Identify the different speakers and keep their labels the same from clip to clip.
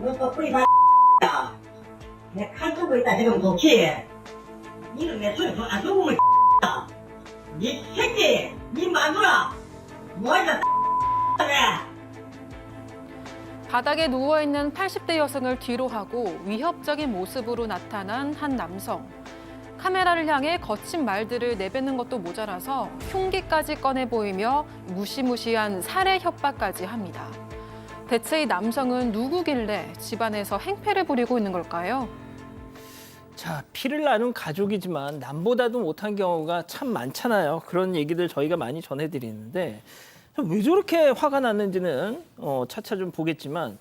Speaker 1: 너또 뿌리 봐. 내 칼 들고 있다 지금 좋지. 니는 내 손에 손안 들고면 니 새끼, 니 마누라 뭐하냐 그래.
Speaker 2: 바닥에 누워있는 80대 여성을 뒤로 하고 위협적인 모습으로 나타난 한 남성. 카메라를 향해 거친 말들을 내뱉는 것도 모자라서 흉기까지 꺼내 보이며 무시무시한 살해 협박까지 합니다. 대체 이 남성은 누구길래 집안에서 행패를 부리고 있는 걸까요?
Speaker 3: 자, 피를 나눈 가족이지만 남보다도 못한 경우가 참 많잖아요. 그런 얘기들 저희가 많이 전해드리는데 왜 저렇게 화가 났는지는 차차 좀 보겠지만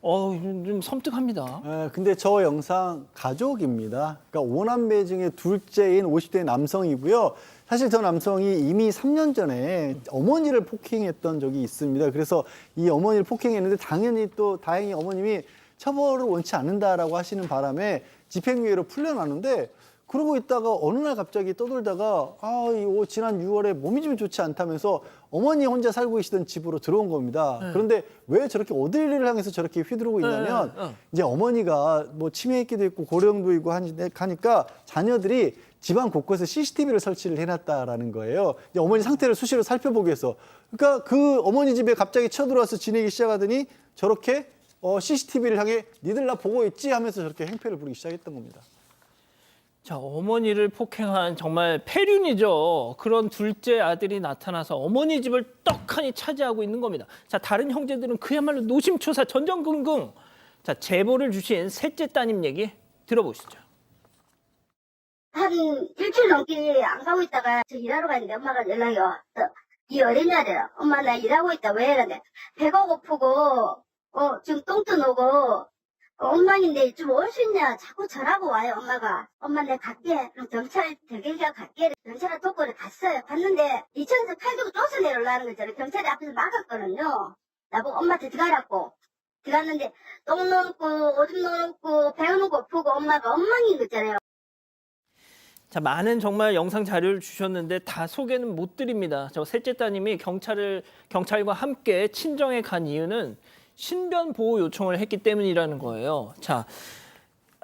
Speaker 3: 좀 섬뜩합니다.
Speaker 4: 근데 저 영상 가족입니다. 그러니까 5남매 중에 둘째인 50대 남성이고요. 사실 저 남성이 이미 3년 전에 어머니를 폭행했던 적이 있습니다. 그래서 이 어머니를 폭행했는데 당연히 또 다행히 어머님이 처벌을 원치 않는다라고 하시는 바람에 집행유예로 풀려나는데 그러고 있다가 어느 날 갑자기 떠돌다가 지난 6월에 몸이 좀 좋지 않다면서 어머니 혼자 살고 계시던 집으로 들어온 겁니다. 그런데 왜 저렇게 어디를 향해서 저렇게 휘두르고 있냐면 이제 어머니가 뭐 치매기도 있고 고령도 있고 하니까 자녀들이 집안 곳곳에 CCTV를 설치를 해놨다라는 거예요. 이제 어머니 상태를 수시로 살펴보기 위해서. 그러니까 그 어머니 집에 갑자기 쳐들어와서 지내기 시작하더니 저렇게 CCTV를 향해 니들 나 보고 있지 하면서 저렇게 행패를 부리기 시작했던 겁니다.
Speaker 3: 자, 어머니를 폭행한 정말 폐륜이죠. 그런 둘째 아들이 나타나서 어머니 집을 떡하니 차지하고 있는 겁니다. 자, 다른 형제들은 그야말로 노심초사 전전긍긍. 자, 제보를 주신 셋째 따님 얘기 들어보시죠.
Speaker 5: 한 일주일 넘게 안 가고 있다가 저 일하러 갔는데 엄마가 연락이 왔어. 이 어린아들, 엄마 나 일하고 있다 왜 이러는데 배가 고프고 지금 똥도 누고 엉망인데 좀 올 수 있냐 자꾸 전화가 와요. 엄마가 엄마 내가 갈게. 그럼 경찰 대기가 갈게. 경찰에 도구를 갔어요. 갔는데 2층에서 칼 들고 쫓아내려고 거잖아요. 경찰이 앞에서 막았거든요. 나보고 엄마한테 들어가라고. 들어갔는데 똥 넣고 오줌 넣고 배는 고프고 엄마가 엉망인 거잖아요.
Speaker 3: 자, 많은 정말 영상 자료를 주셨는데 다 소개는 못 드립니다. 저 셋째 따님이 경찰과 함께 친정에 간 이유는 신변 보호 요청을 했기 때문이라는 거예요. 자,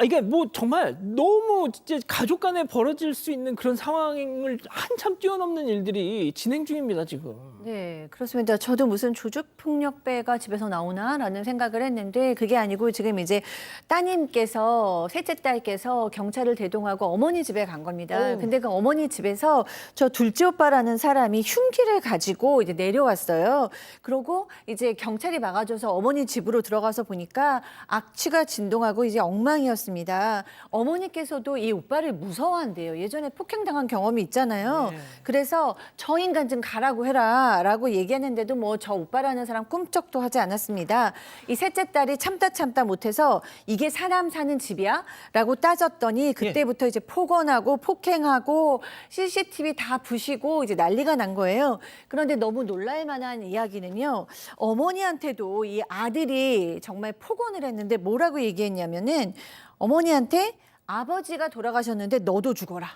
Speaker 3: 이게 뭐 정말 너무 진짜 가족 간에 벌어질 수 있는 그런 상황을 한참 뛰어넘는 일들이 진행 중입니다, 지금.
Speaker 6: 네, 그렇습니다. 저도 무슨 조직폭력배가 집에서 나오나라는 생각을 했는데 그게 아니고 지금 이제 따님께서 셋째 딸께서 경찰을 대동하고 어머니 집에 간 겁니다. 근데 그 어머니 집에서 저 둘째 오빠라는 사람이 흉기를 가지고 이제 내려왔어요. 그러고 이제 경찰이 막아줘서 어머니 집으로 들어가서 보니까 악취가 진동하고 이제 엉망이었습니다. 어머니께서도 이 오빠를 무서워한대요. 예전에 폭행당한 경험이 있잖아요.
Speaker 3: 네.
Speaker 6: 그래서 저 인간 좀 가라고 해라 라고 얘기했는데도 뭐 저 오빠라는 사람 꿈쩍도 하지 않았습니다. 이 셋째 딸이 참다 못해서 이게 사람 사는 집이야? 라고 따졌더니 그때부터 이제 폭언하고 폭행하고 CCTV 다 부시고 이제 난리가 난 거예요. 그런데 너무 놀랄 만한 이야기는요. 어머니한테도 이 아들이 정말 폭언을 했는데 뭐라고 얘기했냐면은 어머니한테 아버지가 돌아가셨는데 너도 죽어라.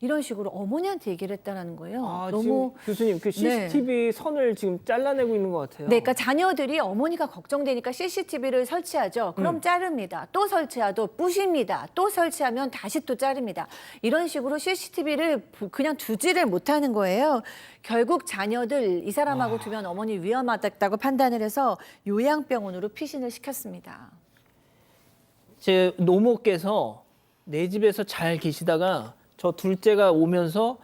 Speaker 6: 이런 식으로 어머니한테 얘기를 했다는 거예요.
Speaker 3: 지금 교수님 그 CCTV 선을 지금 잘라내고 있는 것 같아요.
Speaker 6: 네, 그러니까 자녀들이 어머니가 걱정되니까 CCTV를 설치하죠. 그럼 자릅니다. 또 설치하도 부십니다. 또 설치하면 다시 또 자릅니다. 이런 식으로 CCTV를 그냥 두지를 못하는 거예요. 결국 자녀들 이 사람하고 두면 어머니 위험하다고 판단을 해서 요양병원으로 피신을 시켰습니다.
Speaker 3: 제 노모께서 내 집에서 잘 계시다가 저 둘째가 오면서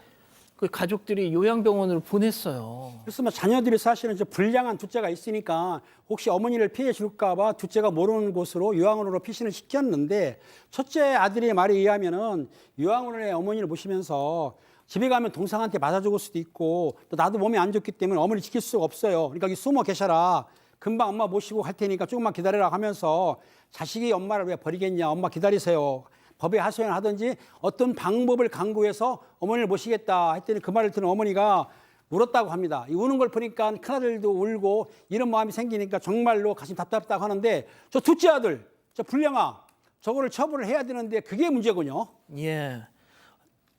Speaker 3: 그 가족들이 요양병원으로 보냈어요.
Speaker 7: 그래서 뭐 자녀들이 사실은 이제 불량한 둘째가 있으니까 혹시 어머니를 피해 줄까 봐 둘째가 모르는 곳으로 요양원으로 피신을 시켰는데 첫째 아들의 말에 의하면은 요양원에 어머니를 모시면서 집에 가면 동생한테 맞아 죽을 수도 있고 또 나도 몸이 안 좋기 때문에 어머니 지킬 수가 없어요. 그러니까 여기 숨어 계셔라. 금방 엄마 모시고 갈 테니까 조금만 기다리라 하면서 자식이 엄마를 왜 버리겠냐. 엄마 기다리세요. 법에 하소연 하든지 어떤 방법을 강구해서 어머니를 모시겠다 했더니 그 말을 들은 어머니가 울었다고 합니다. 이 우는 걸 보니까 큰아들도 울고 이런 마음이 생기니까 정말로 가슴 답답하다고 하는데 저 둘째 아들, 저 불량아, 저거를 처벌을 해야 되는데 그게 문제군요.
Speaker 3: 예.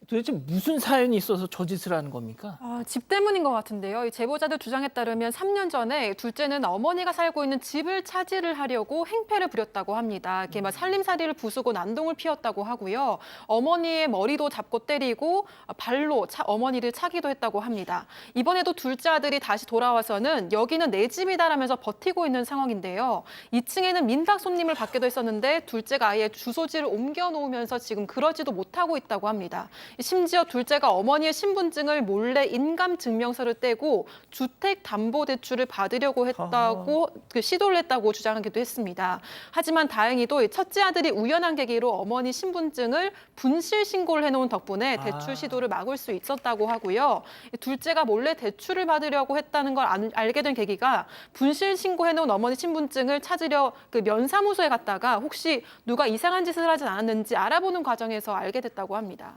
Speaker 3: 도대체 무슨 사연이 있어서 저 짓을 하는 겁니까?
Speaker 2: 집 때문인 것 같은데요. 이 제보자들 주장에 따르면 3년 전에 둘째는 어머니가 살고 있는 집을 차지를 하려고 행패를 부렸다고 합니다. 이렇게 막 살림살이를 부수고 난동을 피웠다고 하고요. 어머니의 머리도 잡고 때리고 발로 어머니를 차기도 했다고 합니다. 이번에도 둘째 아들이 다시 돌아와서는 여기는 내 집이다라면서 버티고 있는 상황인데요. 2층에는 민박 손님을 받기도 했었는데 둘째가 아예 주소지를 옮겨 놓으면서 지금 그러지도 못하고 있다고 합니다. 심지어 둘째가 어머니의 신분증을 몰래 인감증명서를 떼고 주택담보대출을 받으려고 했다고 시도를 했다고 주장하기도 했습니다. 하지만 다행히도 이 첫째 아들이 우연한 계기로 어머니 신분증을 분실 신고를 해놓은 덕분에 대출 시도를 막을 수 있었다고 하고요. 둘째가 몰래 대출을 받으려고 했다는 걸 알게 된 계기가 분실 신고해놓은 어머니 신분증을 찾으려 그 면사무소에 갔다가 혹시 누가 이상한 짓을 하진 않았는지 알아보는 과정에서 알게 됐다고 합니다.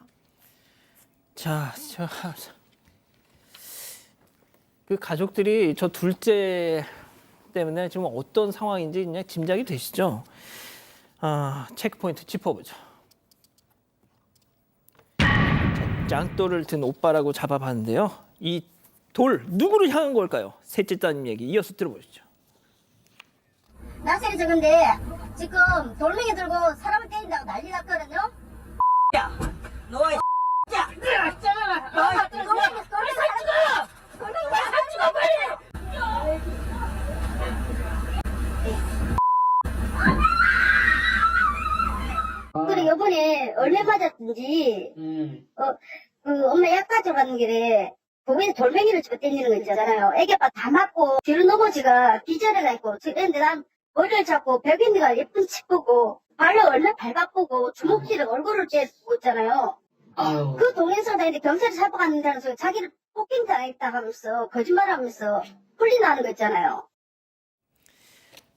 Speaker 3: 자, 그 가족들이 저 둘째 때문에 지금 어떤 상황인지 그냥 짐작이 되시죠? 체크포인트 짚어보죠. 자, 짱돌을 든 오빠라고 잡아봤는데요. 이 돌 누구를 향한 걸까요? 셋째 따님 얘기 이어서 들어보시죠.
Speaker 5: 나세리 적은데 지금 돌멩이 들고 사람을 때린다고 난리 났거든요.
Speaker 1: 야, 너의 야,
Speaker 5: 그래 요번에 얼마 맞았든지 그 엄마 약 가지러 가는 길에 거기에 돌멩이를 집어 당기는 거 있잖아요. 애기 아빠 다 맞고 뒤로 넘어지가 기절해가지고 그런데 난 머리를 잡고 벽에다가 예쁜 짚고 발로 얼마 밟아보고 주먹질을 얼굴을 째고 있잖아요. 그 동영상 다니는데 경찰이 잡아갔는다는 소리 자기를 폭행 당했다 하면서 거짓말하면서 풀리나는 거 있잖아요.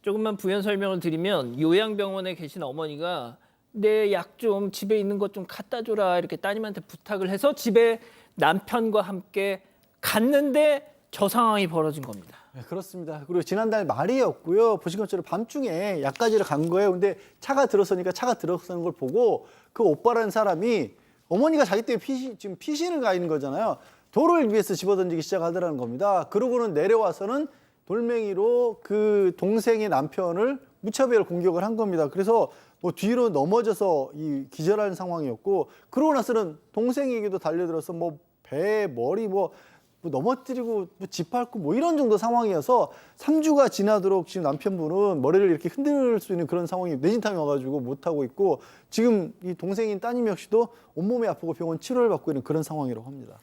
Speaker 3: 조금만 부연 설명을 드리면 요양병원에 계신 어머니가 내 약 좀 집에 있는 것 좀 갖다 줘라 이렇게 따님한테 부탁을 해서 집에 남편과 함께 갔는데 저 상황이 벌어진 겁니다.
Speaker 4: 네, 그렇습니다. 그리고 지난달 말이었고요. 보신 것처럼 밤중에 약까지를 간 거예요. 근데 차가 들어서니까 차가 들어서는 걸 보고 그 오빠라는 사람이 어머니가 자기 때문에 지금 피신을 가 있는 거잖아요. 돌을 위에서 집어던지기 시작하더라는 겁니다. 그러고는 내려와서는 돌멩이로 그 동생의 남편을 무차별 공격을 한 겁니다. 그래서 뭐 뒤로 넘어져서 이 기절하는 상황이었고, 그러고 나서는 동생에게도 달려들어서 뭐 배, 머리 뭐 넘어뜨리고 뭐 짓밟고 뭐 이런 정도 상황이어서 3주가 지나도록 지금 남편분은 머리를 이렇게 흔들 수 있는 그런 상황이 뇌진탕이 와가지고 못하고 있고, 지금 이 동생인 따님 역시도 온몸이 아프고 병원 치료를 받고 있는 그런 상황이라고 합니다.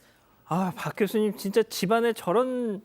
Speaker 3: 박 교수님 진짜 집안에 저런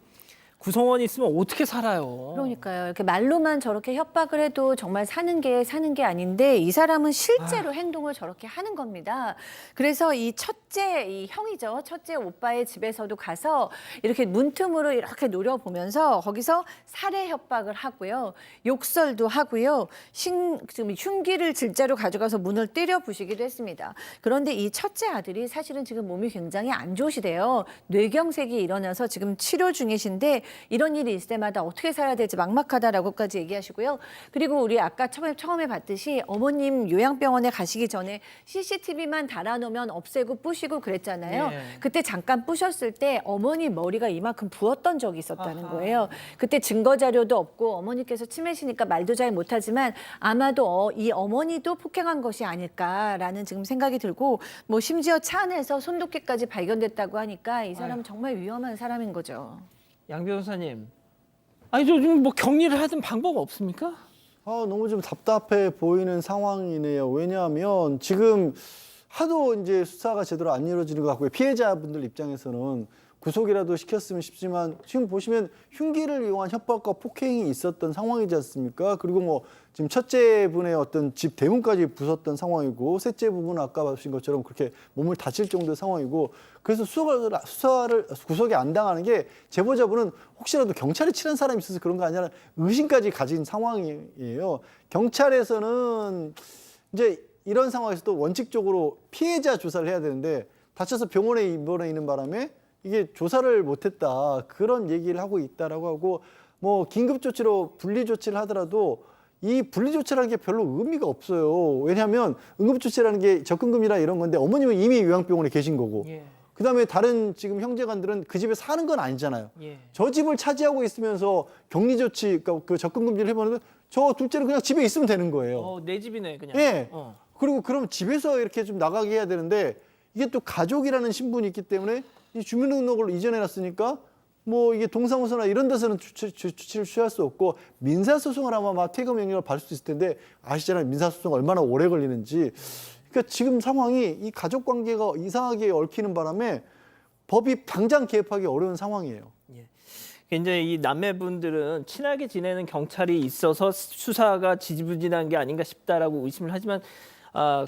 Speaker 3: 구성원이 있으면 어떻게 살아요?
Speaker 6: 그러니까요. 이렇게 말로만 저렇게 협박을 해도 정말 사는 게 아닌데 이 사람은 실제로 행동을 저렇게 하는 겁니다. 그래서 이 첫째, 이 형이죠. 첫째 오빠의 집에서도 가서 이렇게 문틈으로 이렇게 노려보면서 거기서 살해 협박을 하고요. 욕설도 하고요. 지금 흉기를 질자로 가져가서 문을 때려 부시기도 했습니다. 그런데 이 첫째 아들이 사실은 지금 몸이 굉장히 안 좋으시대요. 뇌경색이 일어나서 지금 치료 중이신데 이런 일이 있을 때마다 어떻게 살아야 될지 막막하다라고까지 얘기하시고요. 그리고 우리 아까 처음에 봤듯이 어머님 요양병원에 가시기 전에 CCTV만 달아놓으면 없애고 부시고 그랬잖아요.
Speaker 3: 네.
Speaker 6: 그때 잠깐 부셨을 때 어머니 머리가 이만큼 부었던 적이 있었다는 거예요. 그때 증거 자료도 없고 어머니께서 치매시니까 말도 잘 못하지만 아마도 이 어머니도 폭행한 것이 아닐까라는 지금 생각이 들고, 뭐 심지어 차 안에서 손도끼까지 발견됐다고 하니까 이 사람은 정말 위험한 사람인 거죠.
Speaker 3: 양 변호사님, 아니 저 좀 뭐 격리를 하든 방법 없습니까?
Speaker 4: 너무 좀 답답해 보이는 상황이네요. 왜냐하면 지금 하도 이제 수사가 제대로 안 이루어지는 것 같고요. 피해자분들 입장에서는 구속이라도 시켰으면 싶지만 지금 보시면 흉기를 이용한 협박과 폭행이 있었던 상황이지 않습니까? 그리고 뭐 지금 첫째 분의 어떤 집 대문까지 부쉈던 상황이고, 셋째 부분은 아까 보신 것처럼 그렇게 몸을 다칠 정도의 상황이고, 그래서 수사를 구속이 안 당하는 게 제보자분은 혹시라도 경찰에 친한 사람이 있어서 그런 거 아니냐는 의심까지 가진 상황이에요. 경찰에서는 이제 이런 상황에서도 원칙적으로 피해자 조사를 해야 되는데 다쳐서 병원에 입원해 있는 바람에 이게 조사를 못했다, 그런 얘기를 하고 있다라고 하고, 뭐 긴급 조치로 분리 조치를 하더라도 이 분리조치라는 게 별로 의미가 없어요. 왜냐하면 응급조치라는 게 접근금이나 이런 건데 어머님은 이미 요양병원에 계신 거고
Speaker 3: 예.
Speaker 4: 그다음에 다른 지금 형제간들은 그 집에 사는 건 아니잖아요.
Speaker 3: 예.
Speaker 4: 저 집을 차지하고 있으면서 격리조치, 그러니까 그 접근금지를 해보는데 저 둘째는 그냥 집에 있으면 되는 거예요.
Speaker 3: 내 집이네 그냥.
Speaker 4: 예.
Speaker 3: 어.
Speaker 4: 그리고 그럼 집에서 이렇게 좀 나가게 해야 되는데 이게 또 가족이라는 신분이 있기 때문에 이 주민등록을 이전해 놨으니까 뭐 이게 동사무소나 이런 데서는 조치를 취할 수 없고 민사소송을 하면 아마 퇴거 명령을 받을 수 있을 텐데 아시잖아요. 민사소송 얼마나 오래 걸리는지. 그러니까 지금 상황이 이 가족 관계가 이상하게 얽히는 바람에 법이 당장 개입하기 어려운 상황이에요.
Speaker 3: 이제 이 남매분들은 친하게 지내는 경찰이 있어서 수사가 지지부진한 게 아닌가 싶다라고 의심을 하지만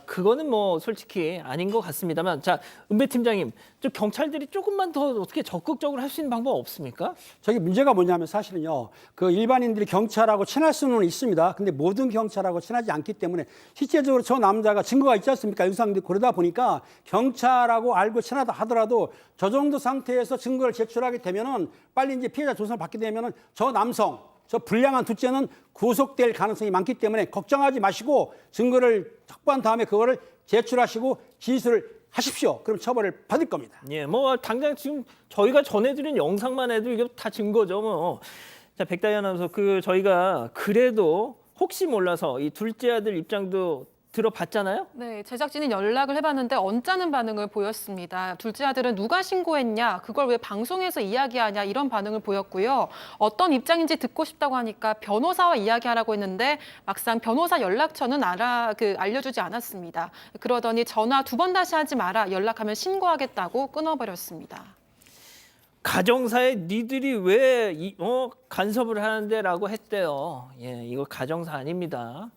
Speaker 3: 그거는 뭐 솔직히 아닌 것 같습니다만 자 은배 팀장님 좀 경찰들이 조금만 더 어떻게 적극적으로 할 수 있는 방법 없습니까?
Speaker 7: 저기 문제가 뭐냐면 사실은요, 그 일반인들이 경찰하고 친할 수는 있습니다. 근데 모든 경찰하고 친하지 않기 때문에 실제적으로 저 남자가 증거가 있지 않습니까? 영상들이 그러다 보니까 경찰하고 알고 친하다 하더라도 저 정도 상태에서 증거를 제출하게 되면은 빨리 이제 피해자 조사를 받게 되면은 저 남성, 저 불량한 둘째는 구속될 가능성이 많기 때문에 걱정하지 마시고 증거를 확보한 다음에 그거를 제출하시고 진술을 하십시오. 그럼 처벌을 받을 겁니다.
Speaker 3: 예, 뭐 당장 지금 저희가 전해드린 영상만 해도 이게 다 증거죠. 뭐. 자, 백다희 아나운서 저희가 그래도 혹시 몰라서 이 둘째 아들 입장도 들어봤잖아요.
Speaker 2: 네, 제작진이 연락을 해봤는데 언짢은 반응을 보였습니다. 둘째 아들은 누가 신고했냐, 그걸 왜 방송에서 이야기하냐 이런 반응을 보였고요. 어떤 입장인지 듣고 싶다고 하니까 변호사와 이야기하라고 했는데 막상 변호사 연락처는 알려주지 않았습니다. 그러더니 전화 2번 다시 하지 마라, 연락하면 신고하겠다고 끊어버렸습니다.
Speaker 3: 가정사에 니들이 왜 간섭을 하는데라고 했대요. 예, 이거 가정사 아닙니다.